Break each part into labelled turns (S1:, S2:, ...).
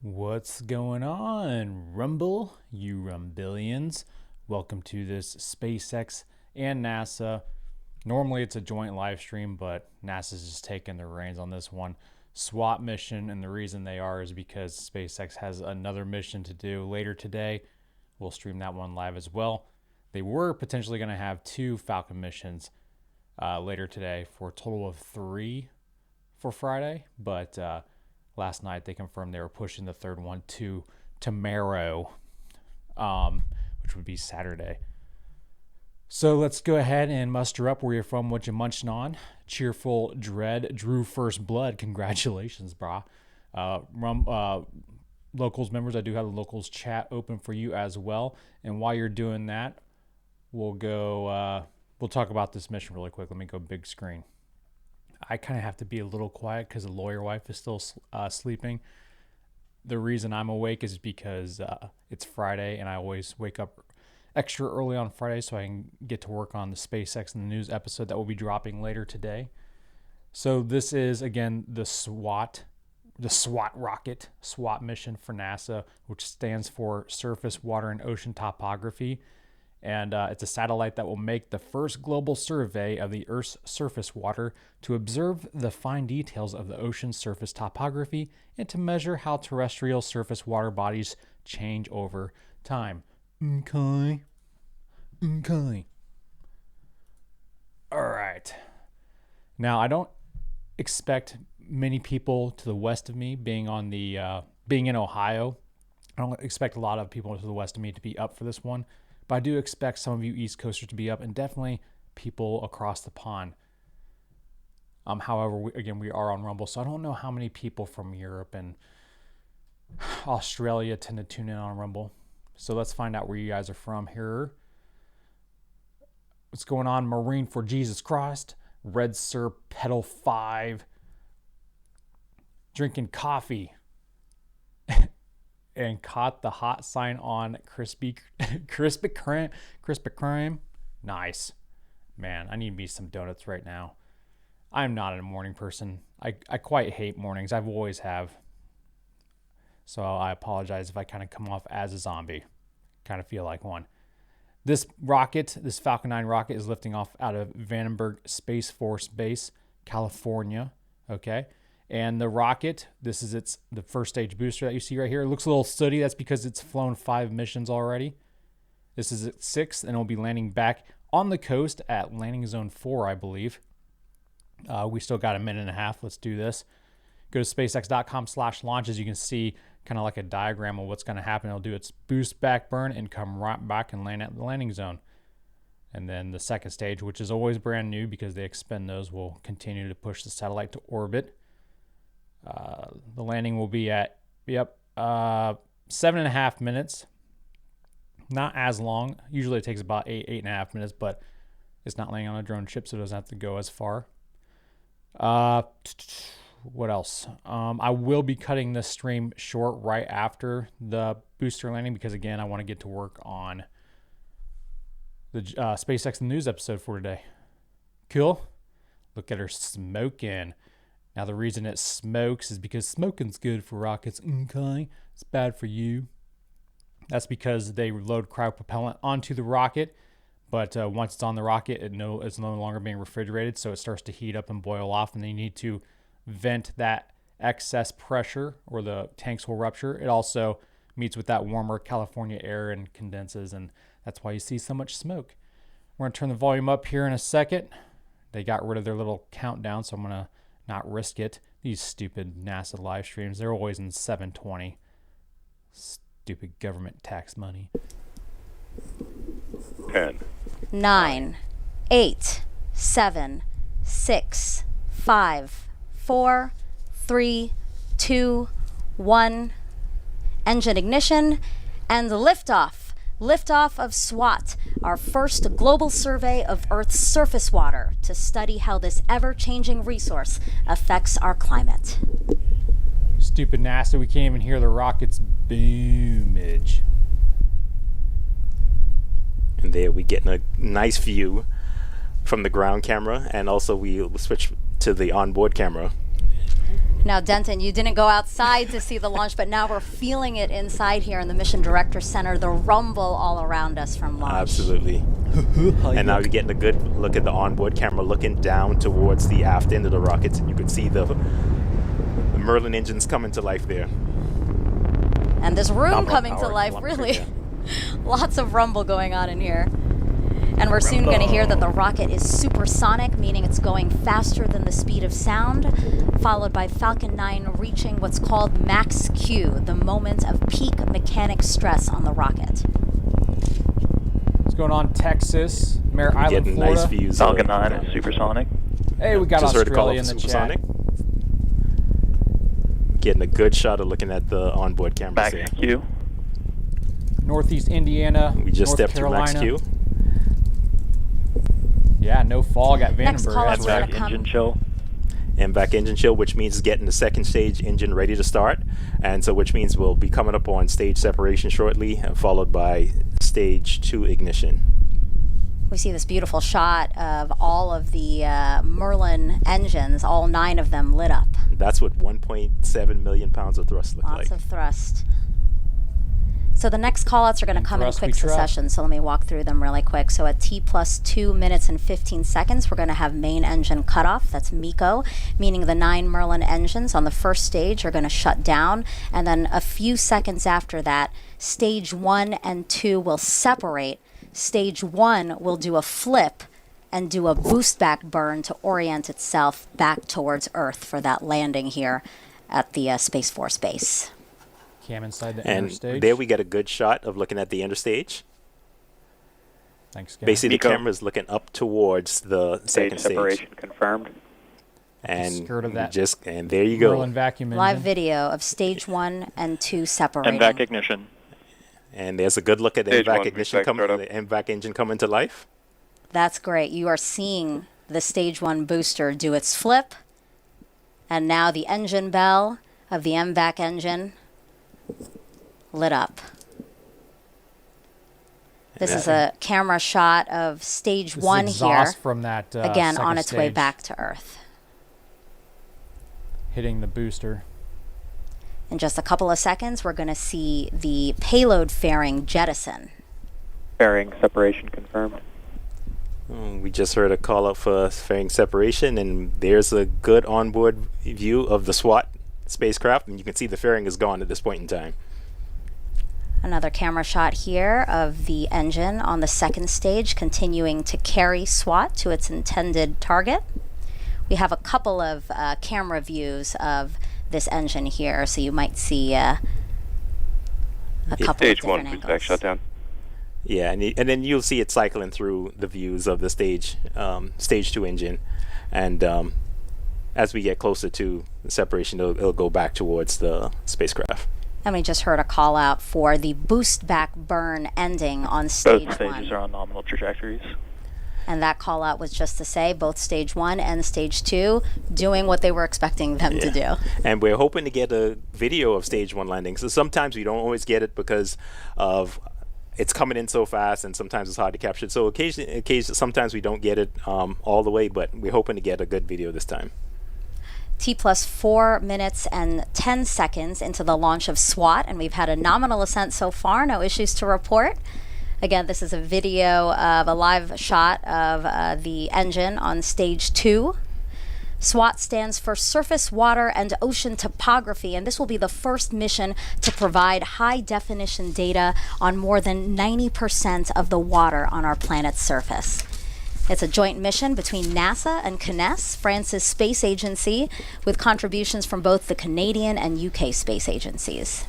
S1: What's going on, Rumble, you Rumbillions? Welcome to this SpaceX and NASA. Normally it's a joint live stream, but NASA's just taking the reins on this one. SWOT mission, and the reason they are is because SpaceX has another mission to do later today. We'll stream that one live as well. They were potentially going to have 2 Falcon missions later today for a total of 3 for Friday, but last night they confirmed they were pushing the 3rd one to tomorrow, which would be Saturday. So let's go ahead and muster up where you're from, what you munching on. Cheerful Dread drew first blood. Congratulations, brah. Locals members, I do have the locals chat open for you as well. And while you're doing that, we'll talk about this mission really quick. Let me go big screen. I kind of have to be a little quiet because the lawyer wife is still sleeping. The reason I'm awake is because it's Friday and I always wake up extra early on Friday so I can get to work on the SpaceX and the news episode that will be dropping later today. So this is, again, the SWOT rocket, SWOT mission for NASA, which stands for Surface, Water, and Ocean Topography. And it's a satellite that will make the first global survey of the Earth's surface water to observe the fine details of the ocean's surface topography and to measure how terrestrial surface water bodies change over time. Okay. All right. Now, I don't expect many people to the west of me being in Ohio. I don't expect a lot of people to the west of me to be up for this one. But I do expect some of you East Coasters to be up, and definitely people across the pond. However, we are on Rumble, so I don't know how many people from Europe and Australia tend to tune in on Rumble. So let's find out where you guys are from here. What's going on? Marine for Jesus Christ. Red Sir Pedal 5. Drinking coffee. And caught the hot sign on Krispy Kreme. Nice. Man, I need me some donuts right now. I'm not a morning person. I quite hate mornings. I've always have. So I apologize if I kind of come off as a zombie. Kind of feel like one. This Falcon 9 rocket is lifting off out of Vandenberg Space Force Base, California. Okay. And the rocket, this is the first stage booster that you see right here. It looks a little sooty. That's because it's flown 5 missions already. This is its 6th, and it'll be landing back on the coast at landing zone 4, I believe. We still got a minute and a half. Let's do this. Go to spacex.com/launch. As you can see, kind of like a diagram of what's going to happen. It'll do its boost back burn and come right back and land at the landing zone. And then the second stage, which is always brand new because they expend those, will continue to push the satellite to orbit. The landing will be at 7.5 minutes. Not as long. Usually it takes about 8.5 minutes, but it's not landing on a drone ship, so it doesn't have to go as far. What else? I will be cutting this stream short right after the booster landing because, again, I want to get to work on the SpaceX and News episode for today. Cool. Look at her smoking. Now, the reason it smokes is because smoking's good for rockets. Okay, it's bad for you. That's because they load cryopropellant onto the rocket, but once it's on the rocket, it's no longer being refrigerated, so it starts to heat up and boil off, and they need to vent that excess pressure, or the tanks will rupture. It also meets with that warmer California air and condenses, and that's why you see so much smoke. We're going to turn the volume up here in a second. They got rid of their little countdown, so I'm going to not risk it. These stupid NASA live streams, they're always in 720. Stupid government tax money.
S2: 10,
S3: 9, 8, 7, 6, 5, 4, 3, 2, 1. Engine ignition and liftoff. Liftoff of SWOT, our first global survey of Earth's surface water to study how this ever-changing resource affects our climate.
S1: Stupid NASA, we can't even hear the rocket's boomage.
S2: and there we get a nice view from the ground camera, and also we switch to the onboard camera.
S3: Now, Denton, you didn't go outside to see the launch, but now we're feeling it inside here in the Mission Director Center, the rumble all around us from launch.
S2: Absolutely. And now you're getting a good look at the onboard camera looking down towards the aft end of the rockets, and you can see the Merlin engines coming to life there.
S3: And this room
S2: Nominal
S3: coming to
S2: power
S3: life,
S2: kilometers,
S3: really.
S2: yeah.
S3: Lots of rumble going on in here. And we're soon going to hear that the rocket is supersonic, meaning it's going faster than the speed of sound, followed by Falcon 9 reaching what's called max Q, the moment of peak mechanic stress on the rocket.
S1: What's going on, Texas, Mare Island,
S2: Getting
S1: Florida?
S2: nice views.
S4: Falcon 9 is supersonic.
S1: Hey, we got
S2: Just heard a call
S1: Australia in
S2: of
S1: the
S2: supersonic.
S1: chat.
S2: Getting a good shot of looking at the onboard cameras
S4: Max
S2: there.
S4: Q.
S1: Northeast Indiana,
S2: We just
S1: North
S2: stepped
S1: Carolina.
S2: through max Q.
S1: Yeah, no fog at
S3: Next
S1: Vandenberg.
S3: call
S1: That's
S3: is
S1: right.
S3: gonna
S4: Back
S3: come.
S4: engine chill.
S2: And back engine chill, which means getting the second stage engine ready to start, and so which means we'll be coming up on stage separation shortly, followed by stage 2 ignition.
S3: We see this beautiful shot of all of the Merlin engines, all 9 of them lit up.
S2: That's what 1.7 million pounds of thrust look
S3: Lots
S2: like.
S3: of thrust. So the next callouts are going to
S1: In
S3: come in
S1: thrust we
S3: quick
S1: trust.
S3: succession, so let me walk through them really quick. So at T plus 2 minutes and 15 seconds, we're going to have main engine cutoff. That's MECO, meaning the 9 Merlin engines on the first stage are going to shut down. And then a few seconds after that, stage 1 and 2 will separate. Stage 1 will do a flip and do a boostback burn to orient itself back towards Earth for that landing here at the Space Force Base.
S1: Cam inside the
S2: And
S1: interstage.
S2: there we get a good shot of looking at the interstage.
S1: Thanks, guys.
S2: Basically, the
S4: MECO.
S2: camera is looking up towards the second stage.
S4: Separation confirmed.
S2: And
S1: Skirt of that
S2: and there you go.
S1: Merlin vacuum engine.
S3: Live video of stage 1 and 2 separating.
S4: MVAC ignition.
S2: And there's a good look at the
S4: Stage
S2: MVAC
S4: one,
S2: ignition
S4: Boostback
S2: coming,
S4: startup.
S2: the MVAC engine coming to life.
S3: That's great. You are seeing the stage 1 booster do its flip. And now the engine bell of the MVAC engine lit up. This is a camera shot of stage
S1: This is
S3: 1 here.
S1: exhaust from that
S3: Again,
S1: second
S3: on its way
S1: stage,
S3: back to Earth.
S1: hitting the booster.
S3: In just a couple of seconds, we're going to see the payload fairing jettison.
S4: Fairing separation confirmed.
S2: We just heard a call out for fairing separation, and there's a good onboard view of the SWOT spacecraft, and you can see the fairing is gone at this point in time.
S3: Another camera shot here of the engine on the second stage continuing to carry SWAT to its intended target. We have a couple of camera views of this engine here, so you might see a couple of
S4: Stage 1
S3: different
S4: boostback
S3: angles.
S4: shutdown.
S2: Yeah, and then you'll see it cycling through the views of the stage 2 engine, and as we get closer to the separation, it'll go back towards the spacecraft.
S3: And we just heard a call out for the boost back burn ending on stage
S4: Both
S3: 1.
S4: stages are on nominal trajectories.
S3: And that call out was just to say both stage 1 and stage 2 doing what they were expecting them to do.
S2: And we're hoping to get a video of stage 1 landing. So sometimes we don't always get it because of it's coming in so fast, and sometimes it's hard to capture it. So occasionally sometimes we don't get it all the way, but we're hoping to get a good video this time.
S3: T plus 4 minutes and 10 seconds into the launch of SWAT, and we've had a nominal ascent so far, no issues to report. Again, this is a video of a live shot of the engine on stage 2. SWOT stands for Surface, Water, and Ocean Topography, and this will be the first mission to provide high-definition data on more than 90% of the water on our planet's surface. It's a joint mission between NASA and CNES, France's space agency, with contributions from both the Canadian and UK space agencies.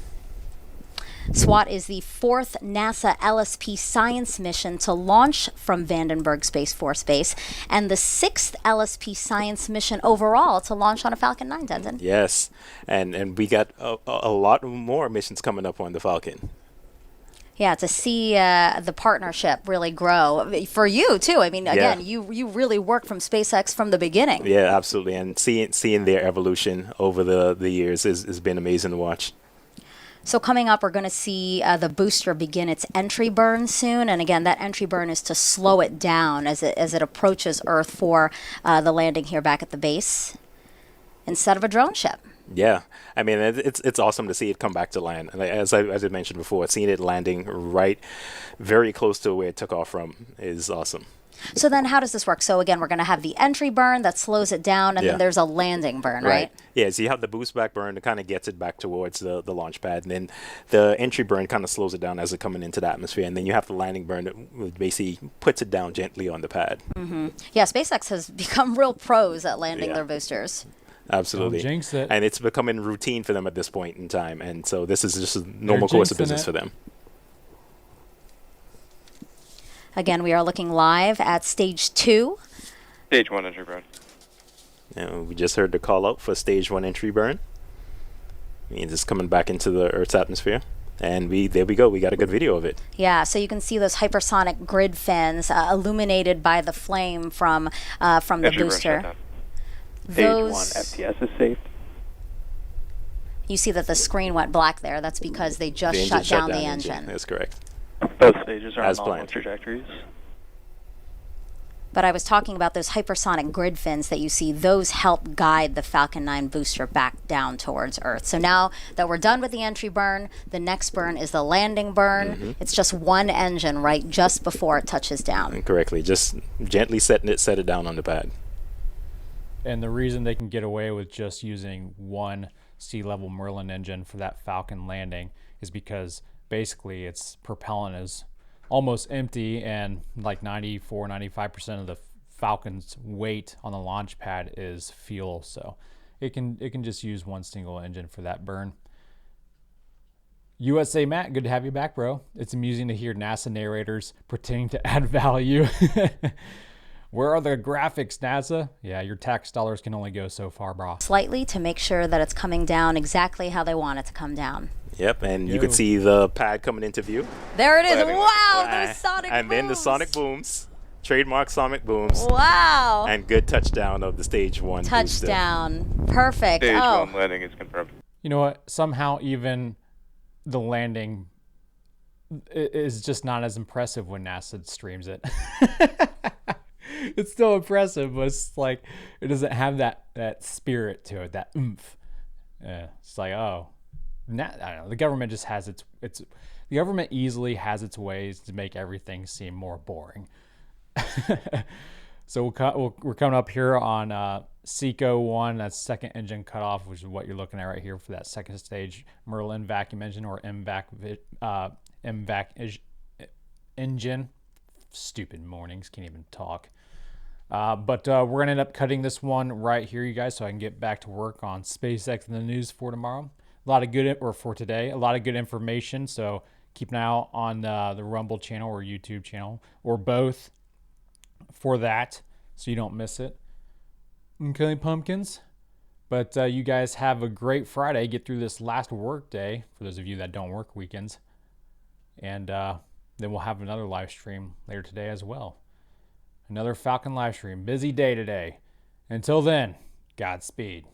S3: SWOT is the 4th NASA LSP science mission to launch from Vandenberg Space Force Base, and the 6th LSP science mission overall to launch on a Falcon 9, Denton.
S2: Yes, and we got a lot more missions coming up on the Falcon.
S3: Yeah, to see the partnership really grow for you too. I mean, again, you really worked from SpaceX from the beginning.
S2: Yeah, absolutely, and seeing their evolution over the years has been amazing to watch.
S3: So coming up, we're going to see the booster begin its entry burn soon, and again, that entry burn is to slow it down as it approaches Earth for the landing here back at the base. instead of a drone ship.
S2: Yeah, I mean it's awesome to see it come back to land. And as I mentioned before, seeing it landing right, very close to where it took off from is awesome.
S3: So then how does this work? So again, we're going to have the entry burn that slows it down, and then there's a landing burn, right?
S2: Yeah, so you have the boostback burn that kind of gets it back towards the launch pad, and then the entry burn kind of slows it down as it's coming into the atmosphere, and then you have the landing burn that basically puts it down gently on the pad.
S3: Mm-hmm. Yeah, SpaceX has become real pros at landing their boosters.
S2: Absolutely.
S1: Don't jinx it.
S2: And it's becoming routine for them at this point in time, and so this is just a normal course of business for them.
S3: Again, we are looking live at stage 2.
S4: Stage 1 entry burn.
S2: And we just heard the call out for stage 1 entry burn. Means it's coming back into the Earth's atmosphere. And there we go. We got a good video of it.
S3: Yeah, so you can see those hypersonic grid fins illuminated by the flame from the booster.
S4: Stage 1 FPS is safe.
S3: You see that the screen went black there. That's because they just shut down the engine.
S2: That's correct.
S4: Both stages are
S2: As
S4: on nominal
S2: planned.
S4: trajectories.
S3: But I was talking about those hypersonic grid fins that you see. Those help guide the Falcon 9 booster back down towards Earth. So now that we're done with the entry burn, the next burn is the landing burn. Mm-hmm. It's just one engine right just before it touches down.
S2: Correctly. Just gently set it down on the pad.
S1: And the reason they can get away with just using one sea-level Merlin engine for that Falcon landing is because basically its propellant is almost empty, and like 95% of the Falcon's weight on the launch pad is fuel, so it can just use one single engine for that burn. USA Matt, good to have you back, bro. It's amusing to hear NASA narrators pretending to add value. Where are the graphics, NASA? Yeah, your tax dollars can only go so far, bro.
S3: Slightly to make sure that it's coming down exactly how they want it to come down.
S2: Yep, and you can see the pad coming into view.
S3: There it is. Wow, those sonic booms.
S2: And then the sonic booms. Trademark sonic booms.
S3: Wow.
S2: And good touchdown of the stage 1
S3: touchdown.
S2: Booster.
S3: Perfect.
S4: Stage 1 landing is confirmed.
S1: You know what? Somehow even the landing is just not as impressive when NASA streams it. It's still impressive, but it's like it doesn't have that spirit to it, that oomph. It's like, oh, I don't know. The government just has the government easily has its ways to make everything seem more boring. So we're coming up here on SECO 1, that's second engine cutoff, which is what you're looking at right here for that second stage Merlin vacuum engine, or MVAC engine. Stupid mornings, can't even talk. But we're going to end up cutting this one right here, you guys, so I can get back to work on SpaceX and the news for tomorrow. A lot of good, or for today, a lot of good information. So keep an eye out on the Rumble channel or YouTube channel, or both, for that, so you don't miss it. Okay, pumpkins. But you guys have a great Friday. Get through this last work day, for those of you that don't work weekends. And then we'll have another live stream later today as well. Another Falcon live stream. Busy day today. Until then, Godspeed.